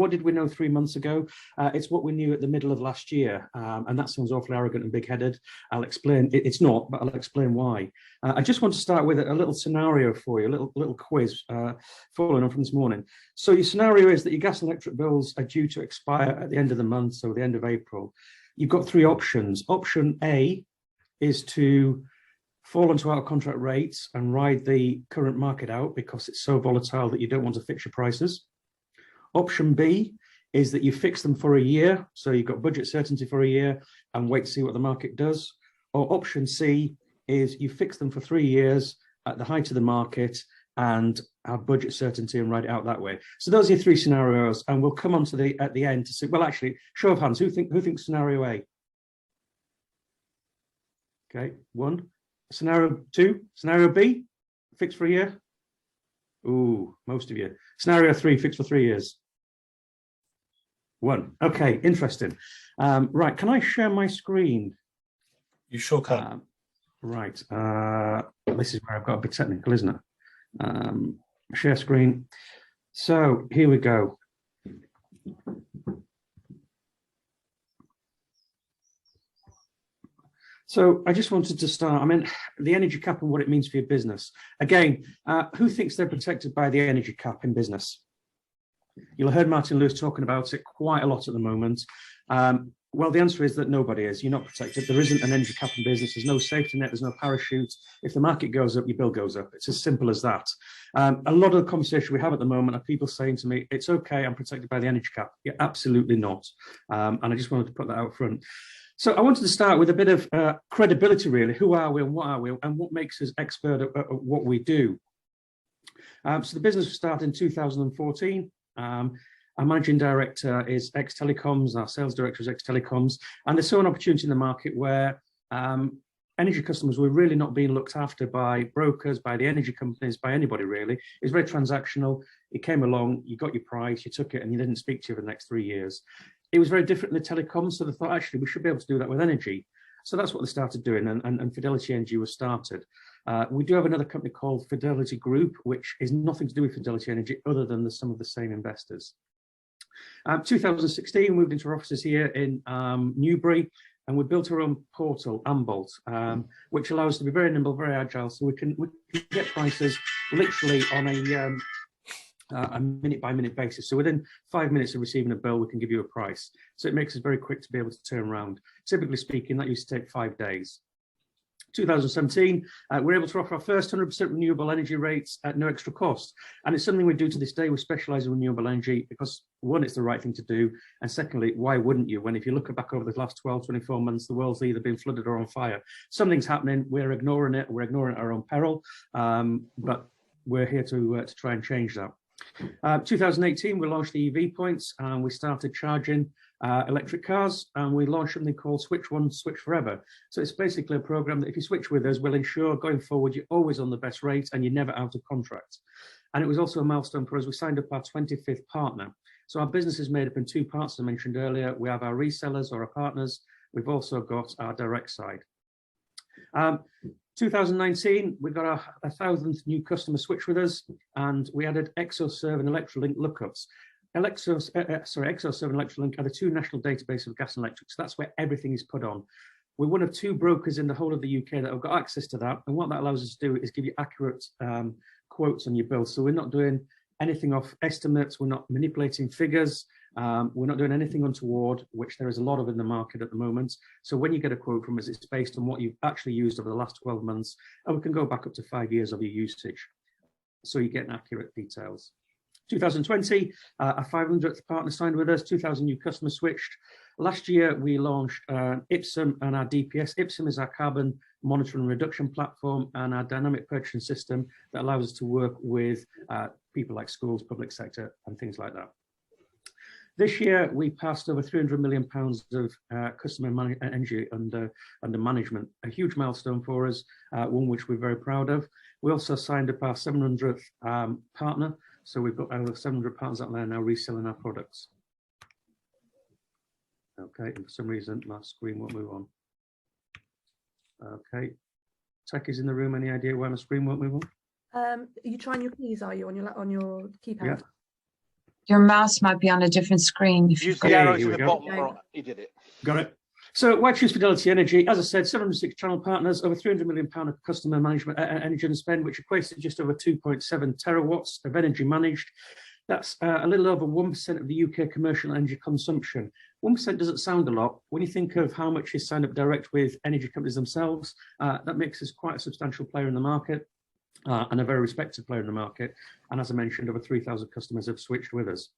what did we know 3 months ago? It's what we knew at the middle of last year, and that sounds awfully arrogant and big-headed. I'll explain. It's not, but I'll explain why. I just want to start with a little scenario for you, a little quiz following on from this morning. So your scenario is that your gas and electric bills are due to expire at the end of the month, so the end of April. You've got three options. Option A is to fall onto out-of-contract rates and ride the current market out because it's so volatile that you don't want to fix your prices. Option B is that you fix them for a year, so you've got budget certainty for a year and wait to see what the market does. Or option C is you fix them for 3 years at the height of the market and have budget certainty and ride it out that way. So those are your three scenarios, and we'll come on to at the end to see. Well, actually, show of hands, who thinks scenario A? Okay, one. Scenario two, scenario B, fixed for a year. Ooh, most of you. Scenario three, fixed for 3 years. One. Okay, interesting. Right, can I share my screen? You sure can. Right. This is where I've got a bit technical, isn't it? Share screen. So here we go. So I just wanted to start, I mean, the energy cap and what it means for your business. Again, who thinks they're protected by the energy cap in business? You'll have heard Martin Lewis talking about it quite a lot at the moment. Well, the answer is that nobody is. You're not protected. There isn't an energy cap in business. There's no safety net. There's no parachute. If the market goes up, your bill goes up. It's as simple as that. A lot of the conversation we have at the moment are people saying to me, it's okay, I'm protected by the energy cap. You're absolutely not. And I just wanted to put that out front. So I wanted to start with a bit of credibility, really. Who are we and what are we and what makes us expert at what we do? So the business was started in 2014. Our managing director is ex-telecoms, our sales director is ex-telecoms, and they saw an opportunity in the market where energy customers were really not being looked after by brokers, by the energy companies, by anybody really. It was very transactional. It came along, you got your price, you took it, and you didn't speak to you for the next 3 years. It was very different in the telecoms, so they thought, actually, we should be able to do that with energy. So that's what they started doing, and Fidelity Energy was started. We do have another company called Fidelity Group, which is nothing to do with Fidelity Energy other than some of the same investors. 2016, we moved into our offices here in Newbury, and we built our own portal, Ambolt, which allows us to be very nimble, very agile, so we can get prices literally on a minute-by-minute basis. So within 5 minutes of receiving a bill, we can give you a price. So it makes us very quick to be able to turn around. Typically speaking, that used to take 5 days. 2017, we're able to offer our first 100% renewable energy rates at no extra cost. And it's something we do to this day. We specialize in renewable energy because, one, it's the right thing to do. And secondly, why wouldn't you? When if you look back over the last 12, 24 months, the world's either been flooded or on fire. Something's happening. We're ignoring it. We're ignoring it at our own peril. But we're here to try and change that. 2018, we launched the EV points and we started charging electric cars, and we launched something called Switch One, Switch Forever. So it's basically a program that if you switch with us, we'll ensure going forward you're always on the best rate and you're never out of contract. And it was also a milestone for us. We signed up our 25th partner. So our business is made up in two parts, as I mentioned earlier. We have our resellers or our partners. We've also got our direct side. 2019, we got our 1,000th new customer switch with us, and we added ExoServe and Electrolink lookups. ExoServe and Electrolink are the two national databases of gas and electric, so that's where everything is put on. We're one of 2 brokers in the whole of the UK that have got access to that, and what that allows us to do is give you accurate quotes on your bill. So we're not doing anything off estimates, we're not manipulating figures, we're not doing anything untoward, which there is a lot of in the market at the moment. So when you get a quote from us, it's based on what you've actually used over the last 12 months, and we can go back up to 5 years of your usage. So you get accurate details. 2020, our 500th partner signed with us, 2,000 new customers switched. Last year, we launched Ipsum and our DPS. Ipsum is our carbon monitoring and reduction platform and our dynamic purchasing system that allows us to work with people like schools, public sector, and things like that. This year, we passed over £300 million of customer energy under management, a huge milestone for us, one which we're very proud of. We also signed up our 700th partner, so we've got over 700 partners out there now reselling our products. Okay, and for some reason, my screen won't move on. Okay, Tech is in the room. Any idea why my screen won't move on? Are you trying your keys, are you, on your keypad? Yeah. Your mouse might be on a different screen. If Use you've the got arrow Here to we the go. bottom. Right, you did it. Got it. So why choose Fidelity Energy? As I said, 706 channel partners, over £300 million of customer management energy and spend, which equates to just over 2.7 terawatts of energy managed. That's a little over 1% of the UK commercial energy consumption. 1% doesn't sound a lot. When you think of how much is signed up direct with energy companies themselves, that makes us quite a substantial player in the market and a very respected player in the market. And as I mentioned, over 3,000 customers have switched with us.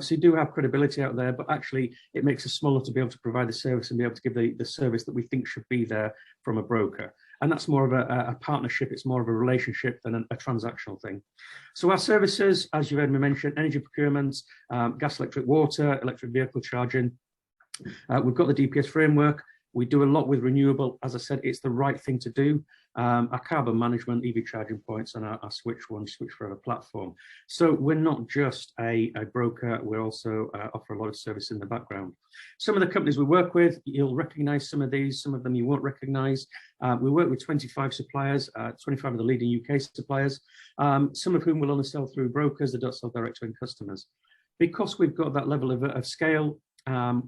So you do have credibility out there, but actually it makes us smaller to be able to provide the service and be able to give the service that we think should be there from a broker. And that's more of a partnership, it's more of a relationship than a transactional thing. So our services, as you've heard me mention, energy procurement, gas, electric, water, electric vehicle charging. We've got the DPS framework. We do a lot with renewable. As I said, it's the right thing to do. Our carbon management, EV charging points, and our Switch Forever platform. So we're not just a broker, we also offer a lot of service in the background. Some of the companies we work with, you'll recognise some of these, some of them you won't recognise. We work with 25 suppliers, 25 of the leading UK suppliers, some of whom will only sell through brokers that don't sell direct to end customers. Because we've got that level of scale,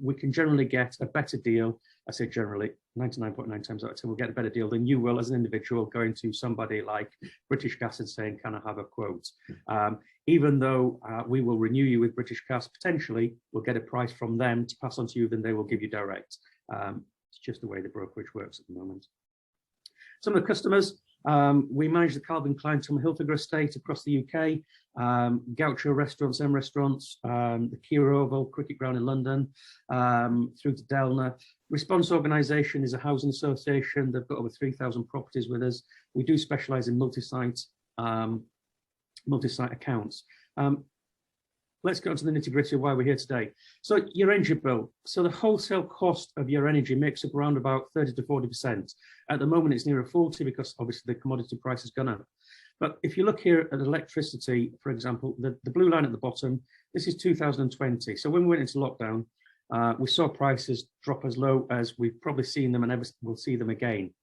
we can generally get a better deal. I say generally, 99.9 times out of 10, we'll get a better deal than you will as an individual going to somebody like British Gas and saying, can I have a quote? Even though we will renew you with British Gas, potentially we'll get a price from them to pass on to you, then they will give you direct. It's just the way the brokerage works at the moment. Some of the customers, we manage the Calvin Klein Tom Hilfiger estate across the UK, Gaucho restaurants, M restaurants, the Kia Oval, Cricket Ground in London, through to Delna. Response Organisation is a housing association. They've got over 3,000 properties with us. We do specialise in multi-site accounts. Let's go to the nitty-gritty of why we're here today. So your energy bill. So the wholesale cost of your energy makes up around about 30 to 40%. At the moment, it's nearer 40 because obviously the commodity price has gone up. But if you look here at electricity, for example, the blue line at the bottom, this is 2020. So when we went into lockdown, we saw prices drop as low as we've probably seen them and ever will see them again.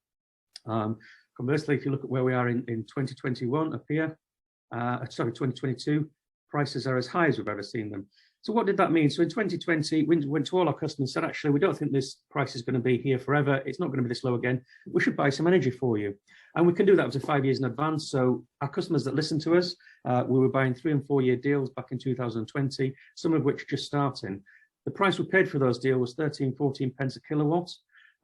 Conversely, if you look at where we are in 2021 up here, 2022, prices are as high as we've ever seen them. So what did that mean? So in 2020, we went to all our customers and said, actually, we don't think this price is going to be here forever. It's not going to be this low again. We should buy some energy for you. And we can do that up to 5 years in advance. So our customers that listen to us, we were buying 3 and 4 year deals back in 2020, some of which just starting. The price we paid for those deals was 13, 14 pence a kilowatt.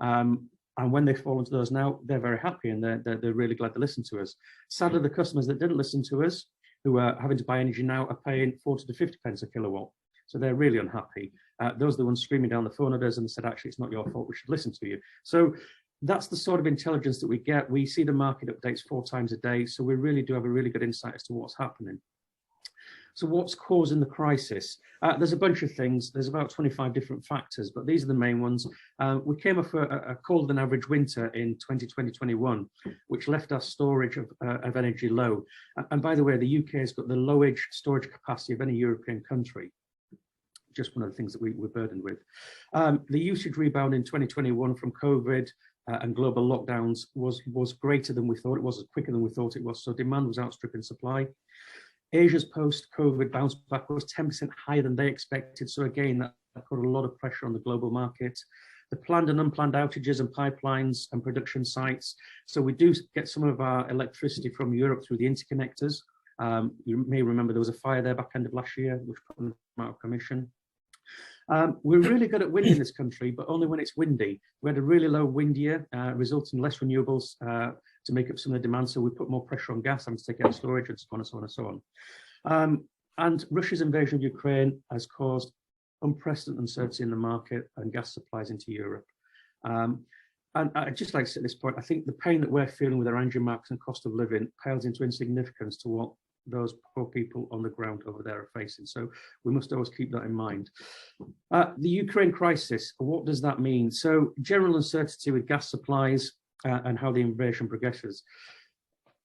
And when they fall into those now, they're very happy and they're really glad to listen to us. Sadly, the customers that didn't listen to us, who are having to buy energy now, are paying 40 to 50 pence a kilowatt. So they're really unhappy. Those are the ones screaming down the phone at us and said, actually, it's not your fault, we should listen to you. So that's the sort of intelligence that we get. We see the market updates 4 times a day. So we really do have a really good insight as to what's happening. So what's causing the crisis? There's a bunch of things. There's about 25 different factors, but these are the main ones. We came off a colder than average winter in 2020-21, which left our storage of energy low. And by the way, the UK has got the lowest storage capacity of any European country. Just one of the things that we're burdened with. The usage rebound in 2021 from COVID and global lockdowns was greater than we thought. It was quicker than we thought it was. So demand was outstripping supply. Asia's post-COVID bounce back was 10% higher than they expected. So again, that put a lot of pressure on the global market. The planned and unplanned outages and pipelines and production sites. So we do get some of our electricity from Europe through the interconnectors. You may remember there was a fire there back end of last year, which put them out of commission. We're really good at wind in this country, but only when it's windy. We had a really low wind year, resulting in less renewables to make up some of the demand. So we put more pressure on gas, having to take out storage and so on and so on and so on. And Russia's invasion of Ukraine has caused unprecedented uncertainty in the market and gas supplies into Europe. And I'd just like to say at this point, I think the pain that we're feeling with our energy markets and cost of living pales into insignificance to what those poor people on the ground over there are facing. So we must always keep that in mind. The Ukraine crisis, what does that mean? So general uncertainty with gas supplies and how the invasion progresses.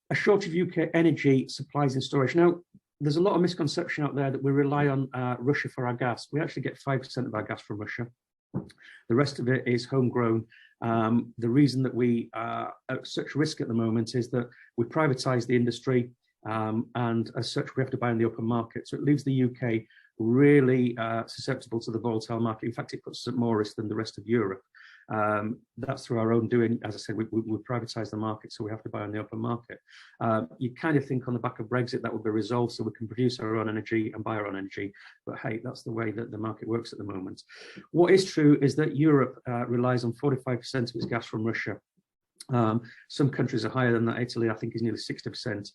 A shortage of UK energy supplies and storage. Now, there's a lot of misconception out there that we rely on Russia for our gas. We actually get 5% of our gas from Russia. The rest of it is homegrown. The reason that we are at such risk at the moment is that we privatized the industry. and as such, we have to buy in the open market. So it leaves the UK really susceptible to the volatile market. In fact, it puts us at more risk than the rest of Europe. That's through our own doing. As I said, we privatise the market, so we have to buy on the open market. You kind of think on the back of Brexit that will be resolved, so we can produce our own energy and buy our own energy. But hey, that's the way that the market works at the moment. What is true is that Europe relies on 45% of its gas from Russia. Some countries are higher than that. Italy, I think, is nearly 60%.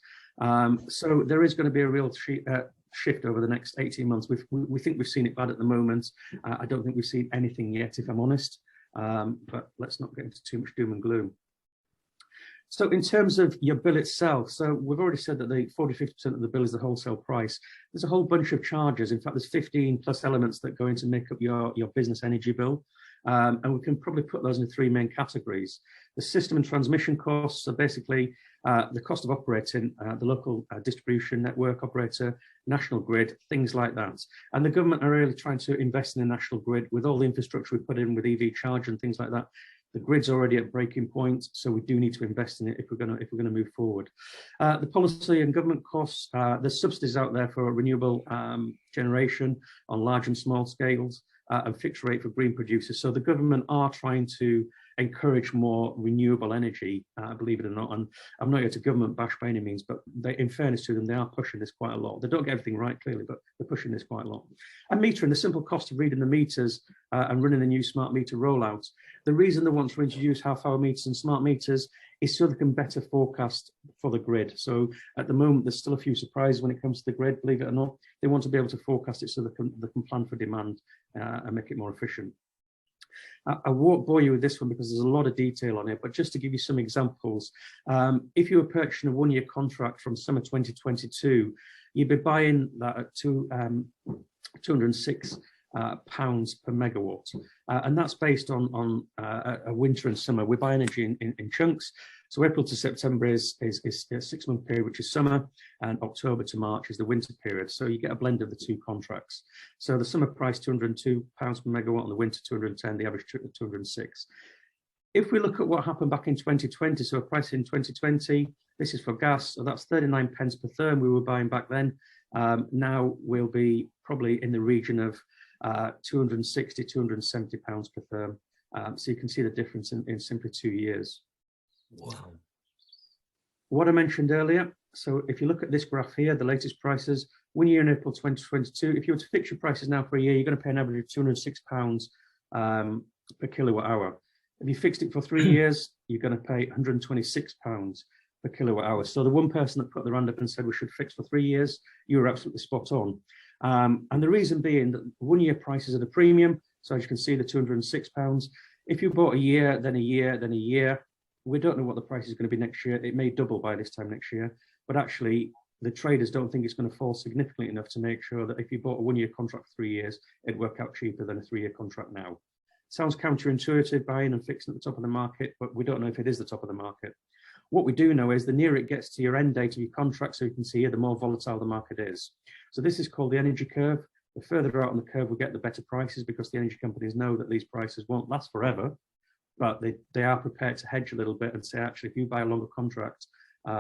So there is going to be a real shift over the next 18 months. We think we've seen it bad at the moment. I don't think we've seen anything yet, if I'm honest. But let's not get into too much doom and gloom. So in terms of your bill itself, so we've already said that the 40–50% of the bill is the wholesale price. There's a whole bunch of charges. In fact, there's 15 plus elements that go in to make up your business energy bill. And we can probably put those in three main categories. The system and transmission costs are basically the cost of operating the local distribution network operator, national grid, things like that. And the government are really trying to invest in the national grid with all the infrastructure we put in with EV charge and things like that. The grid's already at breaking point, so we do need to invest in it if we're going to move forward. The policy and government costs, there's subsidies out there for renewable generation on large and small scales. And fixed rate for green producers. So the government are trying to encourage more renewable energy, believe it or not. And I'm not here to government bash by any means, but in fairness to them, they are pushing this quite a lot. They don't get everything right, clearly, but they're pushing this quite a lot. And metering, the simple cost of reading the meters and running the new smart meter rollouts. The reason they want to introduce half-hour meters and smart meters is so they can better forecast for the grid. So at the moment, there's still a few surprises when it comes to the grid, believe it or not. They want to be able to forecast it so they can plan for demand and make it more efficient. I won't bore you with this one because there's a lot of detail on it, but just to give you some examples, if you were purchasing a one-year contract from summer 2022, you'd be buying that at 206 pounds per megawatt, and that's based on a winter and summer. We buy energy in chunks, so April to September is a 6-month period, which is summer, and October to March is the winter period. So you get a blend of the two contracts. So the summer price 202 pounds per megawatt, and the winter 210, the average 206. If we look at what happened back in 2020, so a price in 2020, this is for gas, so that's 39 pence per therm we were buying back then. Now we'll be probably in the region of 260, 270 pounds per therm. So you can see the difference in simply 2 years. Wow. What I mentioned earlier, so if you look at this graph here, the latest prices, 1 year in April 2022, if you were to fix your prices now for a year, you're going to pay an average of £206 per kilowatt hour. If you fixed it for 3 years, you're going to pay £126 per kilowatt hour. So the one person that put their hand up and said we should fix for 3 years, you were absolutely spot on. And the reason being that 1 year prices at a premium, so as you can see, the £206. If you bought a year, then a year, then a year, we don't know what the price is going to be next year. It may double by this time next year, but actually the traders don't think it's going to fall significantly enough to make sure that if you bought a 1 year contract for 3 years, it'd work out cheaper than a 3 year contract now. Sounds counterintuitive, buying and fixing at the top of the market, but we don't know if it is the top of the market. What we do know is the nearer it gets to your end date of your contract, so you can see here, the more volatile the market is. So this is called the energy curve. The further out on the curve we get, the better prices, because the energy companies know that these prices won't last forever, but they are prepared to hedge a little bit and say, actually, if you buy a longer contract, we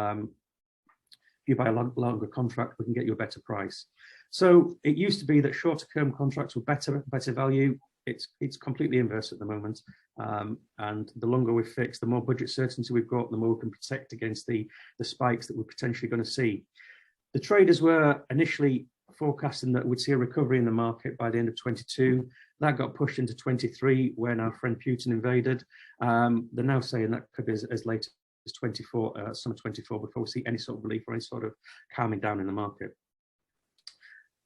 can get you a better price. So it used to be that shorter term contracts were better value. It's completely inverse at the moment. And the longer we fix, the more budget certainty we've got, the more we can protect against the spikes that we're potentially going to see. The traders were initially forecasting that we'd see a recovery in the market by the end of 22. That got pushed into 23 when our friend Putin invaded. They're now saying that could be as late as 24, summer 24, before we see any sort of relief or any sort of calming down in the market.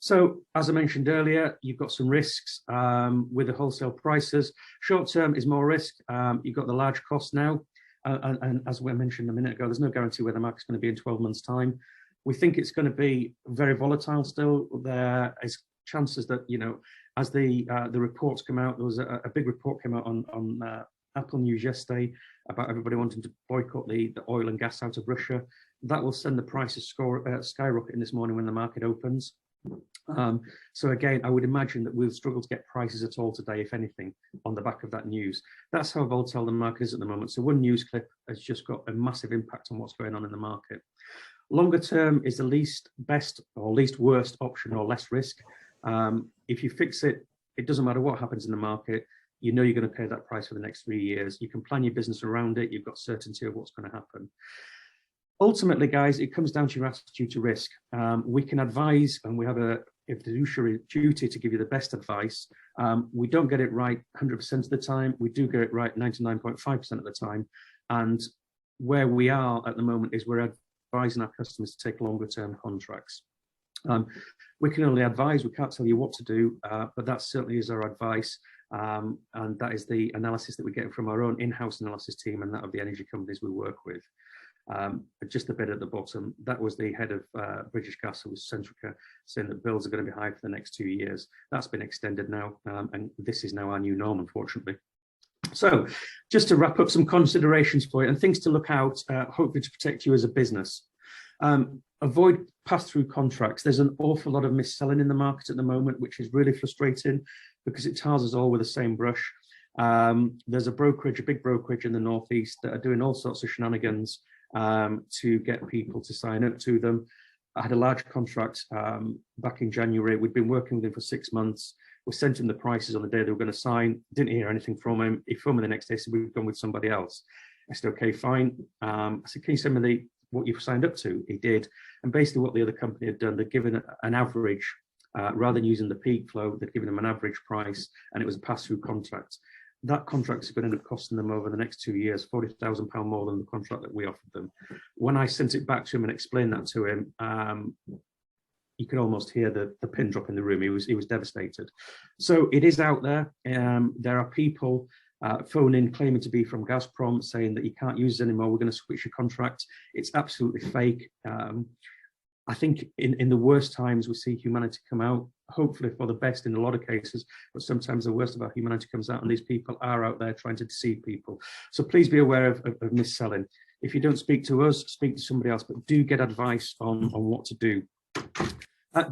So, as I mentioned earlier, you've got some risks with the wholesale prices. Short term is more risk. You've got the large costs now. And as we mentioned a minute ago, there's no guarantee where the market's going to be in 12 months' time. We think it's going to be very volatile still. There is chances that, as the reports come out, there was a big report came out on Apple News yesterday about everybody wanting to boycott the oil and gas out of Russia. That will send the prices skyrocketing this morning when the market opens. So again, I would imagine that we'll struggle to get prices at all today, if anything, on the back of that news. That's how volatile the market is at the moment. So one news clip has just got a massive impact on what's going on in the market. Longer term is the least best or least worst option or less risk. If you fix it, it doesn't matter what happens in the market. You know you're going to pay that price for the next 3 years. You can plan your business around it. You've got certainty of what's going to happen. Ultimately, guys, it comes down to your attitude to risk. We can advise, and we have a fiduciary duty to give you the best advice. We don't get it right 100% of the time. We do get it right 99.5% of the time. And where we are at the moment is we're advising our customers to take longer term contracts. We can only advise, we can't tell you what to do, but that certainly is our advice. And that is the analysis that we get from our own in-house analysis team and that of the energy companies we work with. Just a bit at the bottom, that was the head of British Gas, who was Centrica, saying that bills are going to be high for the next 2 years. That's been extended now, and this is now our new norm, unfortunately. So just to wrap up some considerations for you and things to look out, hopefully to protect you as a business. Avoid pass-through contracts. There's an awful lot of mis-selling in the market at the moment, which is really frustrating because it tars us all with the same brush. There's a brokerage, a big brokerage in the Northeast that are doing all sorts of shenanigans to get people to sign up to them. I had a large contract back in January. We'd been working with him for 6 months. We sent him the prices on the day they were going to sign. Didn't hear anything from him. He phoned me the next day, said we've gone with somebody else. I said, okay, fine. I said, can you send me what you've signed up to? He did. And basically what the other company had done, they'd given an average, rather than using the peak flow, they'd given them an average price, and it was a pass-through contract. That contract is going to end up costing them over the next 2 years £40,000 more than the contract that we offered them. When I sent it back to him and explained that to him, you could almost hear the pin drop in the room. He was devastated. So it is out there. There are people phoning, claiming to be from Gazprom, saying that you can't use it anymore. We're going to switch your contract. It's absolutely fake. I think in the worst times we see humanity come out, hopefully for the best in a lot of cases, but sometimes the worst of our humanity comes out and these people are out there trying to deceive people. So please be aware of mis-selling. If you don't speak to us, speak to somebody else, but do get advice on what to do.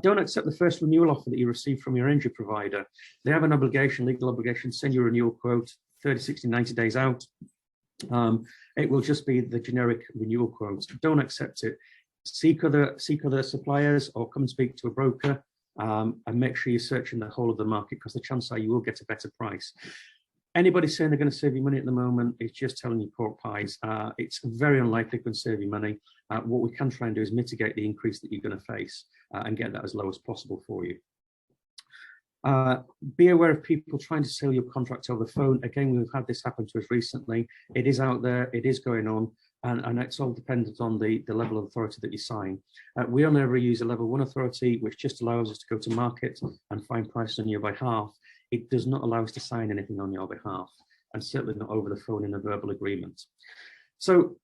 Don't accept the first renewal offer that you receive from your energy provider. They have an obligation, legal obligation, to send you a renewal quote 30, 60, 90 days out. It will just be the generic renewal quote. Don't accept it. Seek other suppliers or come and speak to a broker, and make sure you're searching the whole of the market, because the chances are you will get a better price. Anybody saying they're going to save you money at the moment is just telling you pork pies. It's very unlikely going to save you money. What we can try and do is mitigate the increase that you're going to face and get that as low as possible for you. Be aware of people trying to sell your contract over the phone. Again, we've had this happen to us recently. It is out there, it is going on, and it's all dependent on the level of authority that you sign. We only ever use a level 1 authority, which just allows us to go to market and find prices on your behalf. It does not allow us to sign anything on your behalf, and certainly not over the phone in a verbal agreement. So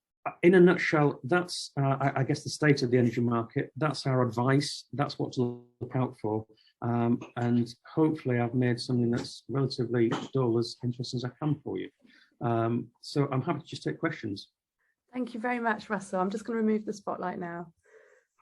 in a nutshell, that's, I guess, the state of the energy market. That's our advice. That's what to look out for. And hopefully I've made something that's relatively dull as interesting as I can for you. So I'm happy to just take questions. Thank you very much, Russell. I'm just going to remove the spotlight now.